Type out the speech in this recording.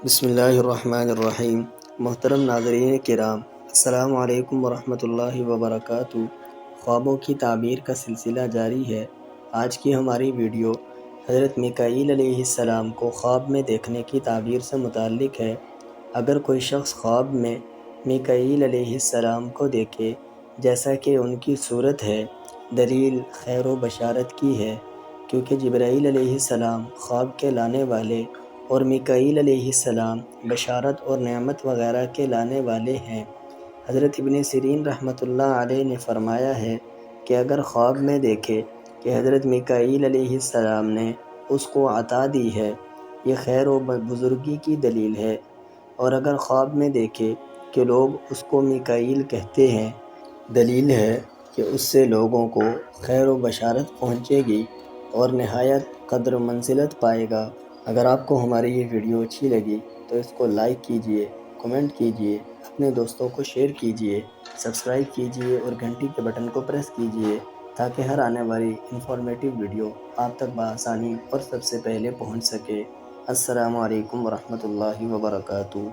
بسم اللہ الرحمن الرحیم۔ محترم ناظرین کرام، السلام علیکم ورحمۃ اللہ وبرکاتہ۔ خوابوں کی تعبیر کا سلسلہ جاری ہے۔ آج کی ہماری ویڈیو حضرت میکائیل علیہ السلام کو خواب میں دیکھنے کی تعبیر سے متعلق ہے۔ اگر کوئی شخص خواب میں میکائیل علیہ السلام کو دیکھے جیسا کہ ان کی صورت ہے، دلیل خیر و بشارت کی ہے، کیونکہ جبرائیل علیہ السلام خواب کے لانے والے اور میکائیل علیہ السلام بشارت اور نعمت وغیرہ کے لانے والے ہیں۔ حضرت ابن سیرین رحمۃ اللہ علیہ نے فرمایا ہے کہ اگر خواب میں دیکھے کہ حضرت میکائیل علیہ السلام نے اس کو عطا دی ہے، یہ خیر و بزرگی کی دلیل ہے، اور اگر خواب میں دیکھے کہ لوگ اس کو میکائیل کہتے ہیں، دلیل ہے کہ اس سے لوگوں کو خیر و بشارت پہنچے گی اور نہایت قدر و منزلت پائے گا۔ اگر آپ کو ہماری یہ ویڈیو اچھی لگی تو اس کو لائک کیجئے، کمنٹ کیجئے، اپنے دوستوں کو شیئر کیجئے، سبسکرائب کیجئے اور گھنٹی کے بٹن کو پریس کیجئے تاکہ ہر آنے والی انفارمیٹیو ویڈیو آپ تک بآسانی اور سب سے پہلے پہنچ سکے۔ السلام علیکم ورحمۃ اللہ وبرکاتہ۔